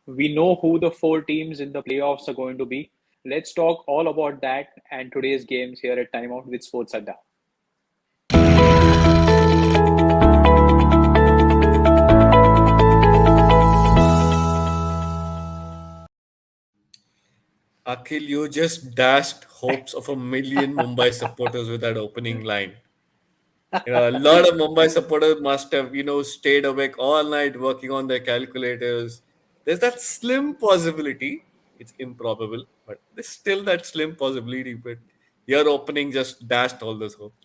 We know who the four teams in the playoffs are going to be. Let's talk all about that and today's games here at Timeout with SportsAdda. Akhil, you just dashed hopes of a million Mumbai supporters with that opening line. A lot of Mumbai supporters must have, stayed awake all night working on their calculators. There's that slim possibility. It's improbable, but there's still that slim possibility. But your opening just dashed all those hopes.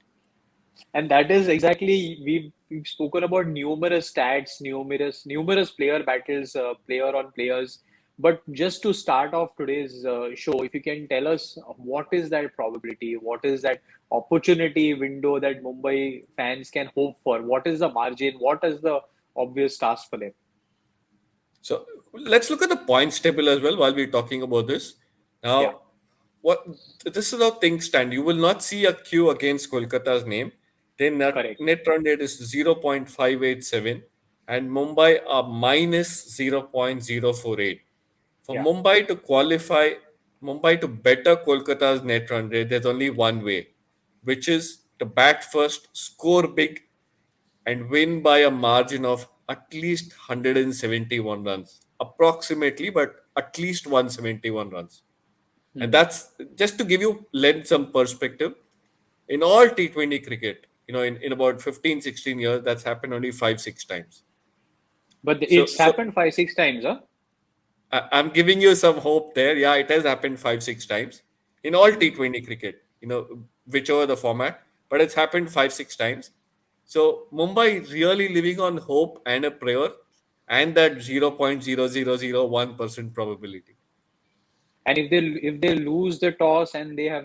And that is exactly we've spoken about numerous stats, numerous player battles, player on players. But just to start off today's show, if you can tell us what is that probability, what is that opportunity window that Mumbai fans can hope for? What is the margin? What is the obvious task for them? So let's look at the points table as well while we're talking about this. Yeah, Now, what this is how things stand. You will not see a Q against Kolkata's name. Their correct. net run rate is 0.587 and Mumbai are minus 0.048. For Yeah. Mumbai to better Kolkata's net run rate, there's only one way, which is to bat first, score big, and win by a margin of at least 171 runs, approximately, but at least 171 runs. And Hmm. that's just to give you lend some perspective. In all T20 cricket, in about 15, 16 years, that's happened only 5, 6 times. But So, it's so happened 5, 6 times, huh? I'm giving you some hope there. Yeah, it has happened 5, 6 times in all Hmm. T20 cricket, whichever the format, but it's happened 5, 6 times. So Mumbai really living on hope and a prayer and that 0.0001% probability. And if they lose the toss and they have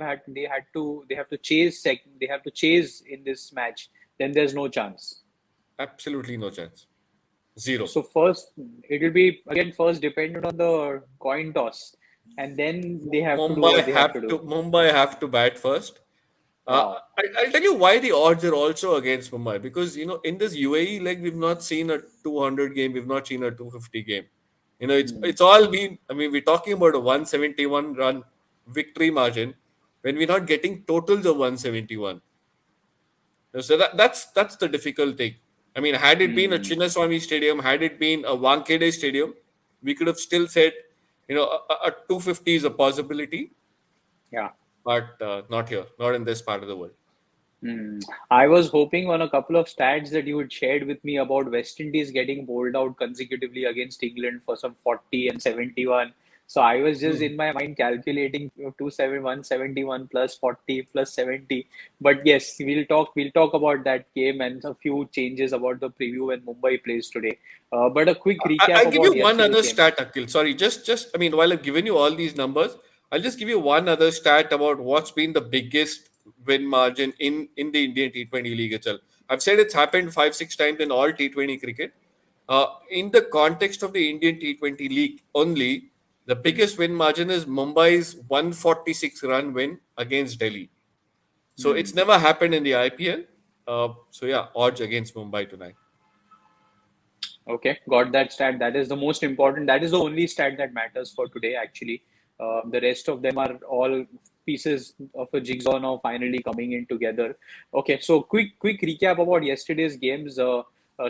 to chase they have to chase in this match, then there's no chance. Absolutely no chance. Zero. So first it will be again first dependent on the coin toss, and then they have to do what they have to do. Mumbai have to bat first. Wow. I'll tell you why the odds are also against Mumbai because in this UAE like we've not seen a 200 game, we've not seen a 250 game. It's Hmm. it's all been. I mean, we're talking about a 171 run victory margin when we're not getting totals of 171. So that's the difficult thing. I mean, had it been a Hmm. Chinnaswamy Stadium, had it been a Wankhede Stadium, we could have still said a 250 is a possibility, Yeah. but not here, not in this part of the world. Hmm. I was hoping on a couple of stats that you had shared with me about West Indies getting bowled out consecutively against England for some 40 and 71. So I was just Hmm. in my mind calculating 171 plus 40 plus 70. But yes, we'll talk about that game and a few changes about the preview when Mumbai plays today. But a quick recap I'll give you about one yesterday's other game. stat, Akhil. Sorry, just I mean, while I've given you all these numbers, I'll just give you one other stat about what's been the biggest win margin in the Indian T20 league itself. I've said it's happened 5, 6 times in all T20 cricket. In the context of the Indian T20 league only, the Hmm. biggest win margin is Mumbai's 146 run win against Delhi. So it's Hmm. never happened in the IPL. So yeah, odds against Mumbai tonight. Okay, got that stat. That is the most important. That is the only stat that matters for today, actually. The rest of them are all pieces of a jigsaw now finally coming in together. Okay, so quick recap about yesterday's games.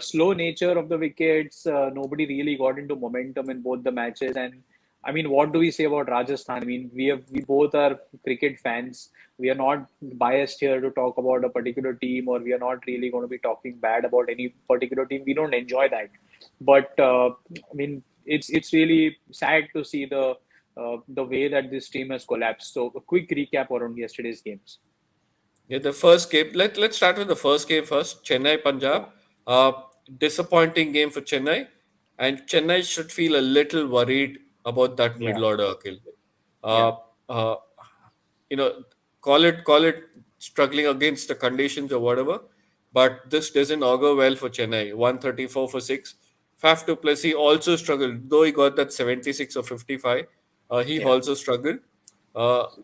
Slow nature of the wickets. Nobody really got into momentum in both the matches. And I mean, what do we say about Rajasthan? I mean, we both are cricket fans. We are not biased here to talk about a particular team, or we are not really going to be talking bad about any particular team. We don't enjoy that, but I mean, it's really sad to see the way that this team has collapsed. So a quick recap around yesterday's games. Yeah, the first game. Let's start with the first game first. Chennai Punjab. Yeah, Uh, Disappointing game for Chennai, and Chennai should feel a little worried about that yeah, middle order kill. yeah. Uh, uh, you know, call it struggling against the conditions or whatever, but this doesn't augur well for Chennai. 134 for six. Faf du Plessis also struggled, though he got that 76 or 55. He Yeah. also struggled.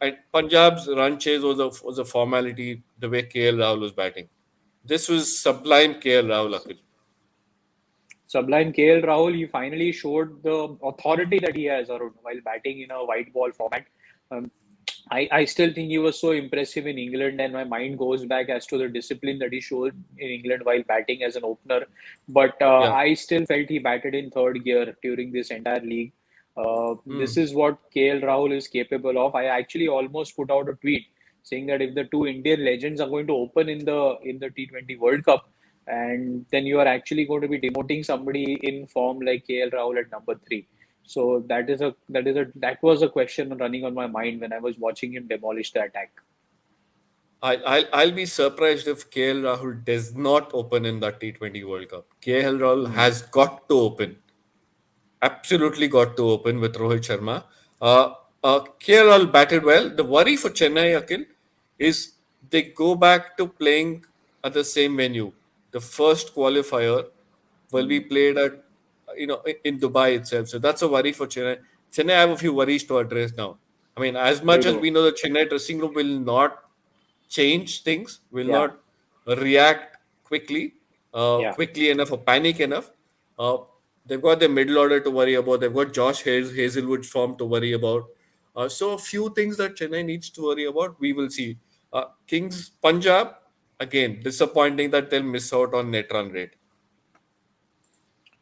And Punjab's run chase was a formality the way KL Rahul was batting. This was sublime KL Rahul, Akhil. Sublime KL Rahul, he finally showed the authority that he has, Arun, while batting in a white ball format. Um, I still think he was so impressive in England, and my mind goes back as to the discipline that he showed in England while batting as an opener. But Yeah. I still felt he batted in third gear during this entire league. This Mm. is what KL Rahul is capable of. I actually almost put out a tweet saying that if the two Indian legends are going to open in the T20 World Cup, and then you are actually going to be demoting somebody in form like KL Rahul at number three. So that was a question running on my mind when I was watching him demolish the attack. I'll be surprised if KL Rahul does not open in that T20 World Cup. KL Rahul Hmm. has got to open. Absolutely got to open with Rohit Sharma. Uh, KL batted well. The worry for Chennai, Akhil, is they go back to playing at the same venue. The first qualifier will be Hmm. played at, in Dubai itself. So that's a worry for Chennai. Chennai have a few worries to address now. I mean, as They much as do. we know the Chennai dressing room will not change things, will Yeah. not react Yeah. quickly enough or panic enough. Uh, they've got their middle order to worry about. They've got Hazelwood's form to worry about. So a few things that Chennai needs to worry about, we will see. Kings Punjab, again, disappointing that they'll miss out on net run rate.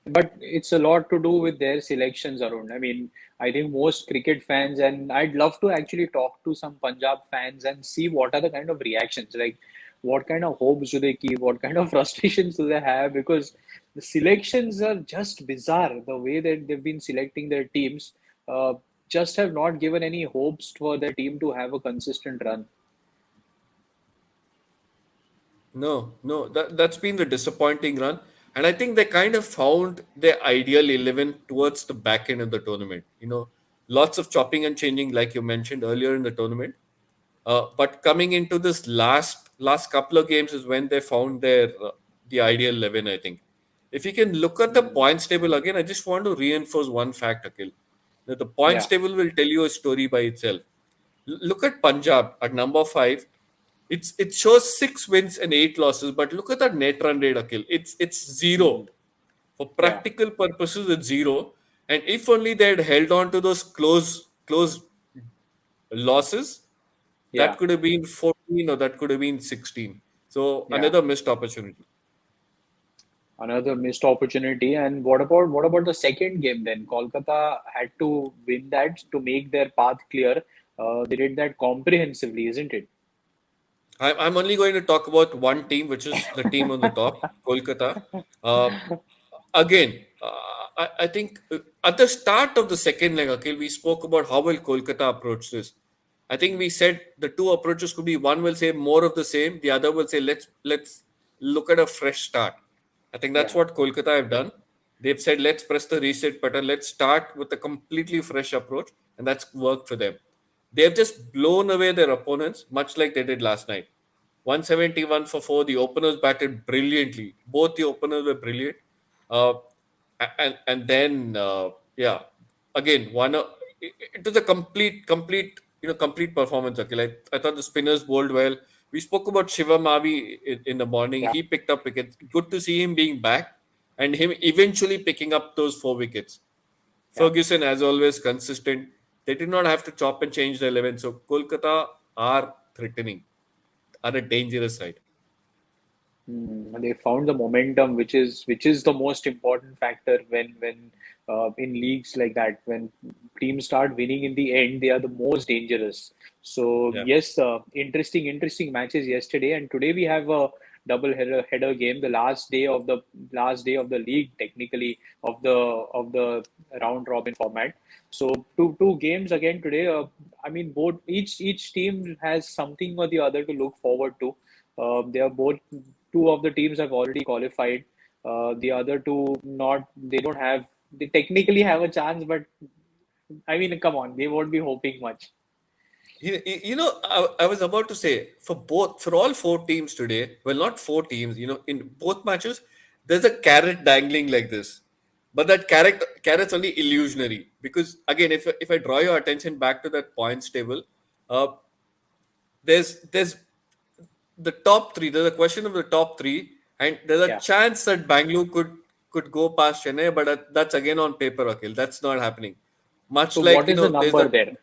But it's a lot to do with their selections, Arun. I mean, I think most cricket fans, and I'd love to actually talk to some Punjab fans and see what are the kind of reactions, like what kind of hopes do they keep, what kind of frustrations do they have, because the selections are just bizarre. The way that they've been selecting their teams, uh, just have not given any hopes for their team to have a consistent run. No, no, that's been the disappointing run. And I think they kind of found their ideal 11 towards the back end of the tournament. Lots of chopping and changing, like you mentioned earlier in the tournament. But coming into this last couple of games is when they found the ideal 11, I think. If you can look at the Mm. points table again, I just want to reinforce one fact, Akhil. That the points Yeah, table will tell you a story by itself. Look at Punjab at number five. It shows 6 wins and 8 losses, but look at that net run rate, Akhil. It's zero. mm. For Yeah, practical purposes, it's zero. And if only they had held on to those close losses, that yeah. could have been 14 or that could have been 16. So Yeah. another missed opportunity. Another missed opportunity. And what about the second game then? Kolkata had to win that to make their path clear. They did that comprehensively, isn't it? I'm only going to talk about one team, which is the team on the top, Kolkata. Uh, again, I think at the start of the second leg, okay, we spoke about how will Kolkata approach this. I think we said the two approaches could be one will say more of the same, the other will say let's look at a fresh start. I think that's Yeah, what Kolkata have done. They've said let's press the reset button, let's start with a completely fresh approach, and that's worked for them. They've just blown away their opponents, much like they did last night. 171 for 4. The openers batted brilliantly. Both the openers were brilliant. Uh, and then yeah, again it was a complete performance. Okay, like I thought the spinners bowled well. We spoke about Shiva Mavi in the morning. yeah, He picked up wickets. Good to see him being back and him eventually picking up those 4 wickets. yeah. Ferguson, as always, consistent. They did not have to chop and change the 11. So Kolkata are threatening, are a dangerous side. They found the momentum, which is the most important factor when in leagues like that, when teams start winning in the end, they are the most dangerous. So Yeah. yes, interesting matches yesterday, and today we have a header game, the last day of the league, technically of the round robin format. So two games again today. I mean, both each team has something or the other to look forward to. They are both two of the teams have already qualified. The other two not. They don't have. They technically have a chance, but I mean, come on, they won't be hoping much. I was about to say for all 4 teams today, well, not 4 teams, in both matches, there's a carrot dangling like this. But that carrot's only illusionary because again, if I draw your attention back to that points table, uh, there's the top three. There's a question of the top three, and there's a Yeah, chance that Bangalore could could go past Chennai, but that's again on paper, Akhil. That's not happening. So Much like, what is the there's number that. there?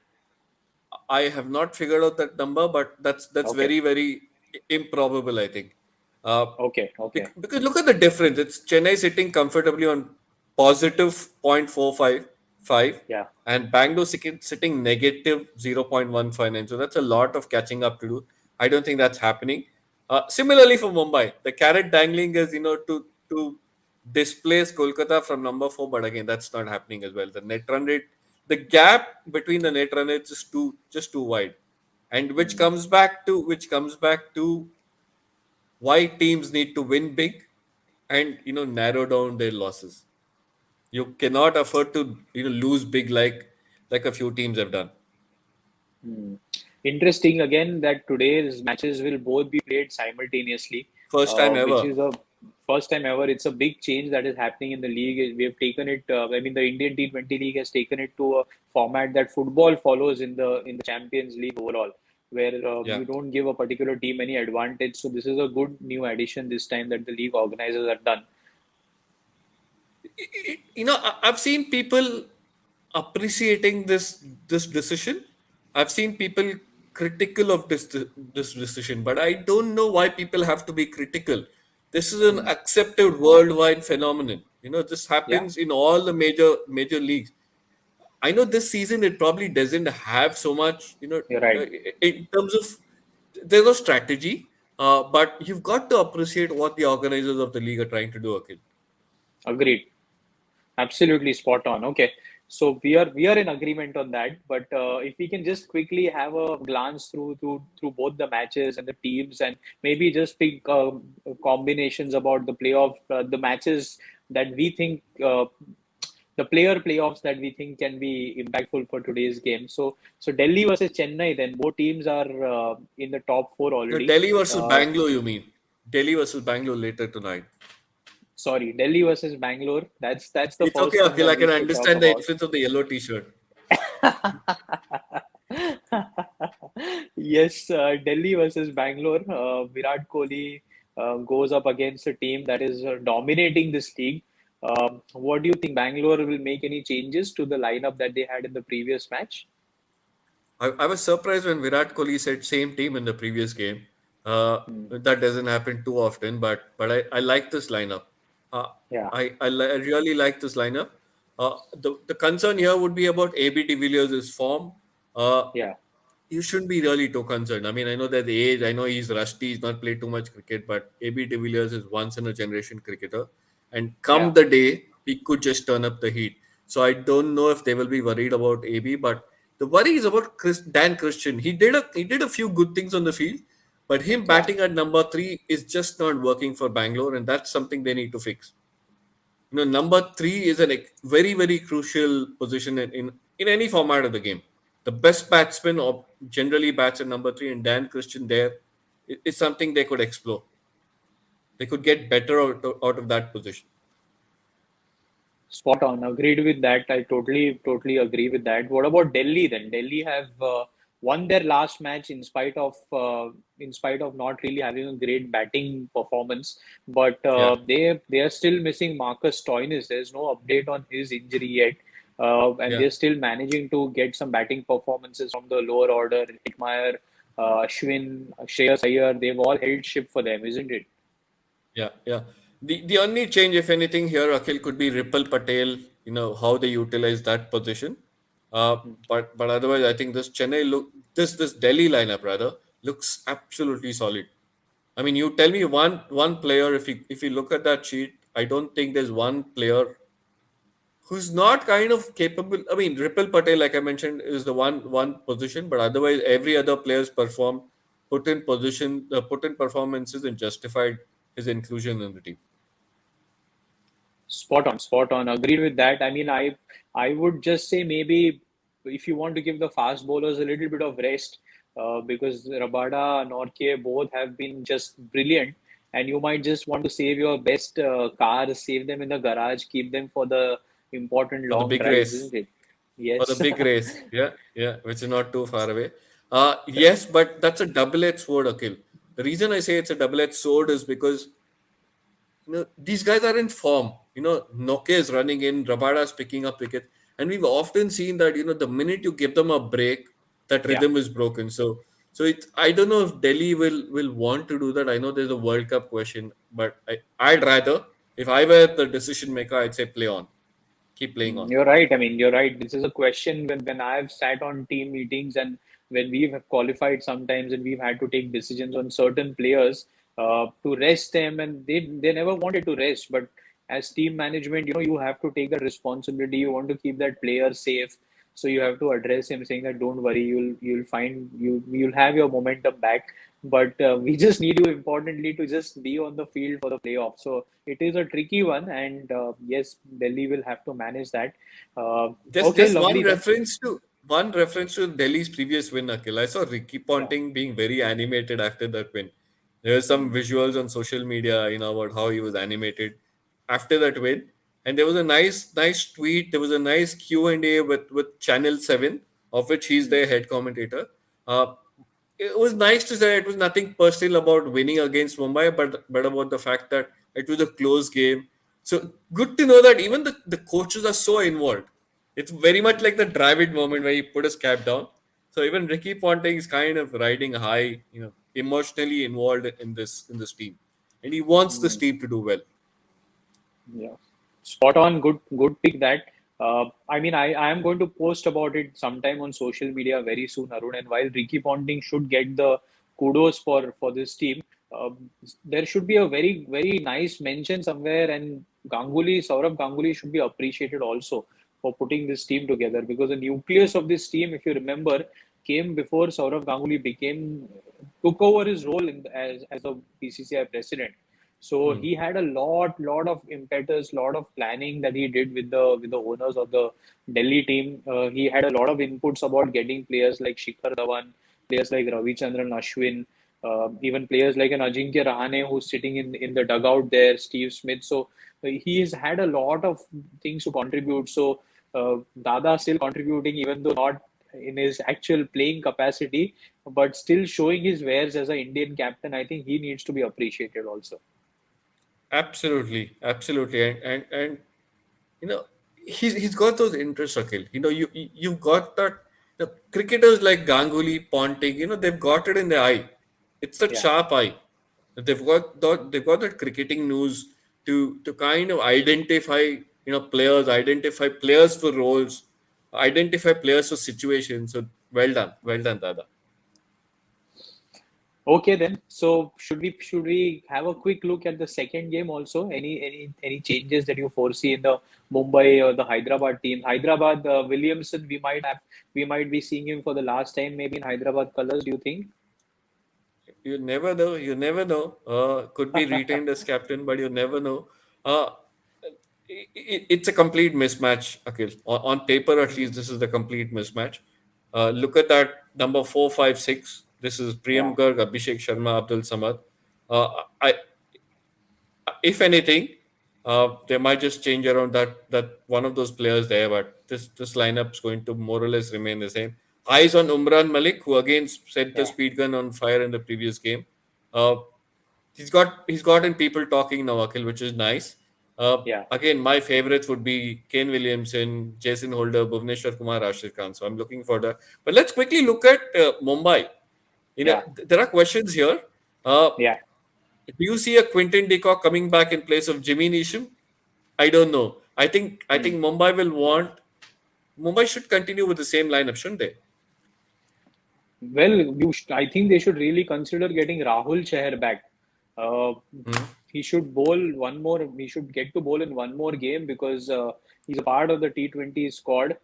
I have not figured out that number, but that's Okay, very very improbable, I think. Uh, okay, okay. because look at the difference. It's Chennai sitting comfortably on positive 0.455 Yeah. and Bangalore sitting negative 0.159. So that's a lot of catching up to do. I don't think that's happening. Similarly for Mumbai, the carrot dangling is, to displace Kolkata from number four, but again, that's not happening as well. The net run rate, the gap between the net run rates is just too wide, and Hmm. which comes back to why teams need to win big and narrow down their losses. You cannot afford to lose big like a few teams have done. Hmm. Interesting again that today's matches will both be played simultaneously, First time which ever. is a first time ever. It's a big change that is happening in the league. We have taken it. I mean, the Indian T20 league has taken it to a format that football follows in the Champions League overall, where Yeah. you don't give a particular team any advantage. So this is a good new addition this time that the league organizers have done. I've seen people appreciating this decision. I've seen people critical of this decision, but I don't know why people have to be critical. This is an Hmm. accepted worldwide phenomenon. This Yeah, happens in all the major leagues. I know this season it probably doesn't have so much, you're right. in terms of there's no strategy, but you've got to appreciate what the organizers of the league are trying to do, Akhil. Agreed. Absolutely spot on. Okay, so we are in agreement on that. But if we can just quickly have a glance through both the matches and the teams, and maybe just pick combinations about the playoff, the matches that we think, the player playoffs that we think can be impactful for today's game. So Delhi versus Chennai. Then both teams are in the top four No, already. Delhi versus Uh, Bangalore, you mean? Delhi versus Bangalore later tonight. Sorry, Delhi versus Bangalore. That's the It's okay, first thing Akhil. that I we can should talk understand the about. influence of the yellow T-shirt. Yes, Delhi versus Bangalore. Virat Kohli goes up against a team that is dominating this league. What do you think? Bangalore will make any changes to the lineup that they had in the previous match? I was surprised when Virat Kohli said same team in the previous game. Hmm. That doesn't happen too often, but I like this lineup. Uh, Yeah, I really like this lineup. The concern here would be about AB de Villiers' form. Uh, yeah, you shouldn't be really too concerned. I mean, I know that the age, I know he's rusty, he's not played too much cricket, but AB de Villiers is once in a generation cricketer. And yeah. come the day, he could just turn up the heat. So I don't know if they will be worried about AB, but the worry is about Dan Christian. He did a few good things on the field, but him Yeah. batting at number three is just not working for Bangalore, and that's something they need to fix. Number three is a very, very crucial position in any format of the game. The best batsman generally bats at number three, and Dan Christian there is something they could explore. They could get better out of that position. Spot on. Agreed with that. I totally agree with that. What about Delhi then? Delhi have won their last match in spite of not really having a great batting performance, but Yeah, they are still missing Marcus Stoinis. There's no update on his injury yet, and yeah, they're still managing to get some batting performances from the lower order. Hitmyer, Ashwin, Shreyas Iyer, they've all held ship for them, isn't it? yeah. The only change, if anything, here, Akhil, could be Ripple Patel. How they utilize that position. Uh, but otherwise, I think this Delhi lineup rather looks absolutely solid. I mean, you tell me one player, if you look at that sheet, I don't think there's one player who's not kind of capable. I mean, Ripple Patel, like I mentioned, is the one position, but otherwise every other player's put in performances and justified his inclusion in the team. Spot on, spot on. Agreed with that. I mean, I would just say maybe if you want to give the fast bowlers a little bit of rest, because Rabada and Norke both have been just brilliant, and you might just want to save your best cars, save them in the garage, keep them for the important For the long big drives, race. isn't it? For the Yes. big race. Yeah, yeah, which is not too far away. Yes, but that's a double-edged sword, Akhil. The reason I say it's a double-edged sword is because these guys are in form. Nokia is running in, Rabada is picking up wickets, and we've often seen that the minute you give them a break, that Yeah. rhythm is broken. So I don't know if Delhi will want to do that. I know there's a World Cup question, but I'd rather, if I were the decision maker, I'd say play on, keep playing on. You're right. I mean, you're right. This is a question when I've sat on team meetings and when we've qualified sometimes and we've had to take decisions on certain players to rest them, and they never wanted to rest. But as team management, you have to take that responsibility. You want to keep that player safe, so you have to address him, saying that don't worry, you'll find you'll have your momentum back. But we just need you importantly to just be on the field for the playoff. So it is a tricky one, and yes, Delhi will have to manage that. Uh, Just okay, just one lovely then. reference to one reference to Delhi's previous win, Akhil. I saw Ricky Yeah. Ponting being very animated after that win. There were some Mm, visuals on social media, about how he was animated after that win. And there was a nice tweet. There was a nice Q&A with Channel 7, of which he's mm, their head commentator. Uh, it was nice to say it was nothing personal about winning against Mumbai, but about the fact that it was a close game. So good to know that even the coaches are so involved. It's very much like the Dravid moment where he put his cap down. So even Ricky Ponting is kind of riding high, emotionally involved in this team, and he wants this mm. team to do well. Yeah, spot on. Good pick that. I mean, I am going to post about it sometime on social media very soon, Arun. And while Ricky Ponting should get the kudos for this team, there should be a very nice mention somewhere. And Saurabh Ganguly should be appreciated also for putting this team together, because the nucleus of this team, if you remember, came before Saurabh Ganguly took over his role as a BCCI president. So Hmm. he had a lot of impetus, lot of planning that he did with the owners of the Delhi team. He had a lot of inputs about getting players like Shikhar Dhawan, players like Ravichandran Ashwin, even players like an Ajinkya Rahane who's sitting in the dugout there, Steve Smith. So he has had a lot of things to contribute. So Dada still contributing, even though not in his actual playing capacity, but still showing his wares as an Indian captain. I think he needs to be appreciated also. Absolutely, and you know he's got those interests, Akhil. You've got that. The cricketers like Ganguly, Ponting, they've got it in their eye. It's that Yeah. sharp eye. They've got that cricketing news to kind of identify players for roles, identify players for situations. So well done, Dada. Okay then. So should we have a quick look at the second game also? Any changes that you foresee in the Mumbai or the Hyderabad team? Hyderabad, Williamson, we might be seeing him for the last time maybe in Hyderabad colors. Do you think? You never know. You never know. Could be retained as captain, but you never know. Uh, it's a complete mismatch, Akhil. On paper, at least, Mm, this is the complete mismatch. Look at that number 4, 5, 6. This is yeah, Priyam Garg, Abhishek Sharma, Abdul Samad. Uh, I, if anything, they might just change around that one of those players there, but this lineup is going to more or less remain the same. Eyes on Umran Malik, who again set the yeah, speed gun on fire in the previous game. Uh, he's gotten people talking now, Akhil, which is nice. yeah, Again, my favorites would be Kane Williamson, Jason Holder, Bhuvneshwar Kumar, Rashid Khan. So I'm looking for that. But let's quickly look at Mumbai. yeah, There are questions here. Uh, yeah. do you see a Quinton de Kock coming back in place of Jimmy Neesham? I don't know. I think Mm. Mumbai should continue with the same lineup, shouldn't they? Well, I think they should really consider getting Rahul Chahar back. Uh, Hmm. he should bowl one more. He should get to bowl in one more game because he's a part of the T20 squad.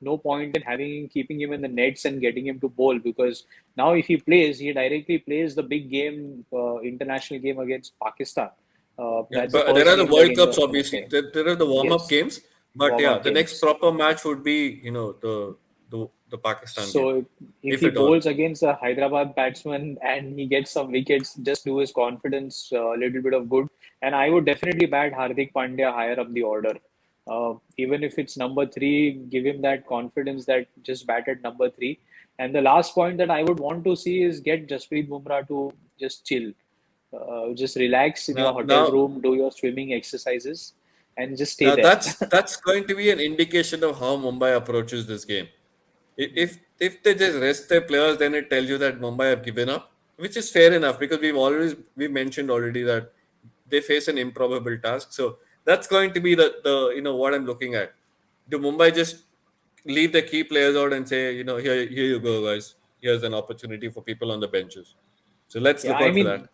No point in keeping him in the nets and getting him to bowl, because now if he plays, he directly plays the big game, international game against Pakistan. Yeah, That's the but there first are the game that World India Cups, is going to obviously. play. There are the warm-up Yes, games, but yeah, warm-up the next games. proper match would be, the Pakistan game, So if if he at all. bowls against a Hyderabad batsman and he gets some wickets, just do his confidence a little bit of good. And I would definitely bat Hardik Pandya higher up the order. Even if it's number three, give him that confidence that just bat at number three. And the last point that I would want to see is get Jasprit Bumrah to just chill, just relax in your Now, hotel now, room, do your swimming exercises, and just stay Now there. that's going to be an indication of how Mumbai approaches this game. If they just rest their players, then it tells you that Mumbai have given up, which is fair enough because we've mentioned already that they face an improbable task. So that's going to be the what I'm looking at. Do Mumbai just leave the key players out and say, here you go, guys. Here's an opportunity for people on the benches. So let's Yeah, look I out for that.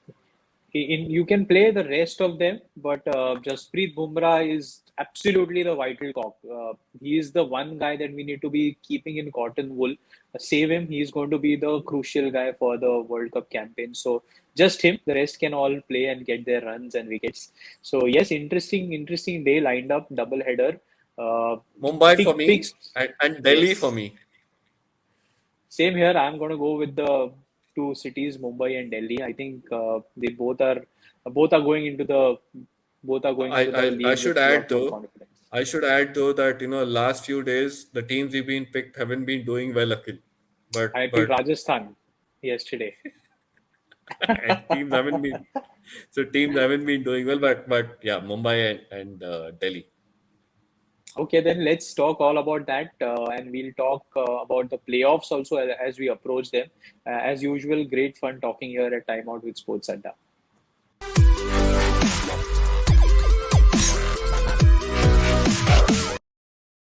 mean, you can play the rest of them, but Jasprit Bumrah is absolutely the vital cog. He is the one guy that we need to be keeping in cotton wool. Save him. He's going to be the crucial guy for the World Cup campaign. So just him. The rest can all play and get their runs and wickets. So yes, interesting day lined up. Double header. Uh, Mumbai for picks. me and Delhi for Yes. me. Same here. I'm going to go with the two cities, Mumbai and Delhi. I think they both are going into the I league with should add lot more though. confidence. I should add though that last few days the teams we've been picked haven't been doing well, Akhil. I picked But Rajasthan yesterday. and teams haven't been doing well. But yeah, Mumbai and Delhi. Okay, then let's talk all about that, and we'll talk about the playoffs also as we approach them. As usual, great fun talking here at Timeout with SportsAdda.